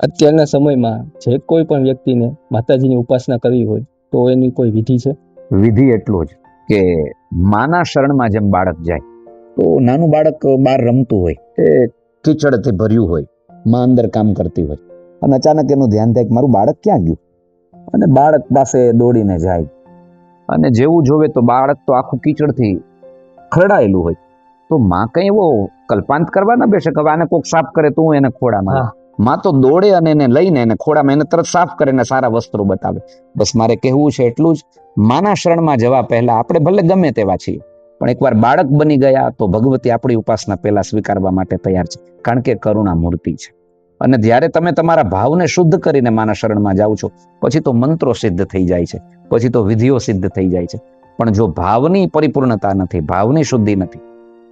અત્યારના સમયમાં જે કોઈ પણ વ્યક્તિને માતાજીની ઉપાસના કરવી હોય તો એની કોઈ વિધિ છે? વિધિ એટલો જ કે માના શરણમાં જેમ બાળક જાય તો નાનું બાળક બહાર રમતું હોય, એ કીચડથી ભર્યું હોય, માં અંદર કામ કરતી હોય અને અચાનક એનું ધ્યાન થાય કે મારું બાળક ક્યાં ગયું, અને બાળક પાસે દોડીને જાય અને જેવું જોવે તો બાળક તો આખું કીચડથી ખરડાયેલું હોય, તો માં કઈ એવો કલ્પાંત કરવા ના બેસે કે આને કોક સાફ કરે તો હું એને ખોડામાં. માં તો દોડે અને એને લઈને એને ખોડામાં એને તરત સાફ કરીને સારા વસ્ત્રો બતાવે. બસ મારે કહેવું છે એટલું જ, માના શરણમાં જવા પહેલા આપણે ભલે ગમે તેવા છીએ, પણ એકવાર બાળક બની ગયા તો ભગવતી આપણી ઉપાસના પહેલા સ્વીકારવા માટે તૈયાર છે, કારણ કે કરુણા મૂર્તિ છે. અને જ્યારે તમે તમારા ભાવને શુદ્ધ કરીને માના શરણમાં જાઓ છો, પછી તો મંત્રો સિદ્ધ થઈ જાય છે, પછી તો વિધિઓ સિદ્ધ થઈ જાય છે. પણ જો ભાવની પરિપૂર્ણતા નથી, ભાવની શુદ્ધિ નથી,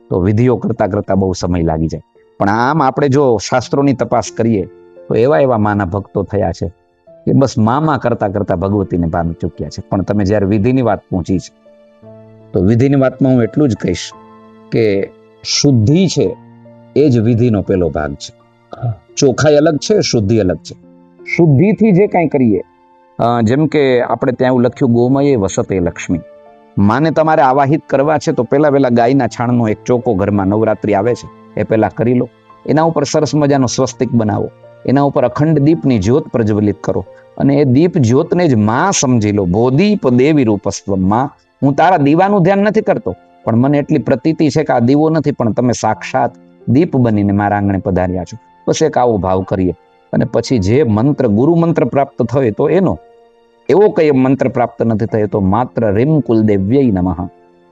તો વિધિઓ કરતા કરતા બહુ સમય લાગી જાય. પણ આમ આપણે જો શાસ્ત્રોની તપાસ કરીએ તો એવા એવા માના ભક્તો થયા છે કે બસ મામા કરતા કરતા ભગવતીને પામી ચૂક્યા છે. પણ તમે જ્યારે વિધિની વાત પહોંચી છે તો વિધિની વાતમાં હું એટલું જ કહીશ કે શુદ્ધિ છે એ જ વિધિનો પહેલો ભાગ છે. ચોખાઈ અલગ છે, શુદ્ધિ અલગ છે. શુદ્ધિથી જે કાંઈ કરીએ, જેમ કે આપણે ત્યાં એવું લખ્યું, ગોમયે વસતે લક્ષ્મી. માને તમારે આવાહિત કરવા છે તો પહેલા ગાયના છાણનો એક ચોકો ઘરમાં નવરાત્રી આવે છે એ પહેલા કરી લો. એના ઉપર સરસ મજાનો સ્વસ્તિક બનાવો, એના ઉપર અખંડ દીપની જ્યોત પ્રજ્વલિત કરો અને એ દીપ જ્યોતને જ માં સમજી લો. બોદીપ દેવી રૂપસ્વ. માં, હું તારા દીવાનું ધ્યાન નથી કરતો, પણ મને એટલી પ્રતીતિ છે કે આ દીવો નથી, પણ તમે સાક્ષાત દીપ બનીને મારા આંગણે પધાર્યા છો. બસ એક આવો ભાવ કરીએ અને પછી જે મંત્ર, ગુરુ મંત્ર પ્રાપ્ત થયો તો એનો, એવો કઈ મંત્ર પ્રાપ્ત નથી થયો તો માત્ર રીમ કુલદેવ્યય નમઃ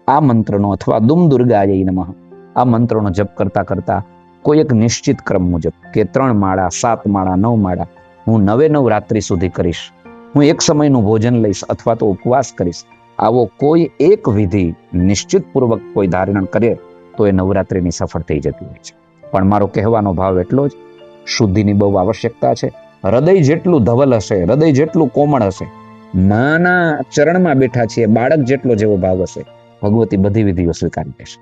આ મંત્રનો, અથવા દુમ દુર્ગાય નમઃ આ મંત્રનો જપ કરતા કરતા કોઈ એક નિશ્ચિત ક્રમ મુજબ કે 3 માળા, 7 માળા, 9 માળા હું 9 રાત્રિ સુધી કરીશ, હું એક સમયનું ભોજન લઈશ અથવા તો ઉપવાસ કરીશ, આવો કોઈ એક વિધિ નિશ્ચિત પૂર્વક કોઈ ધારણ કરે તો એ નવરાત્રિની સફળ થઈ જતી હોય છે. પણ મારો કહેવાનો ભાવ એટલો જ, શુદ્ધિની બહુ આવશ્યકતા છે. હૃદય જેટલું ધવલ હશે, હૃદય જેટલું કોમળ હશે, માના ચરણમાં બેઠા છીએ બાળક જેટલો જેવો ભાવ હશે, ભગવતી બધી વિધિઓ સ્વીકારી લેશે.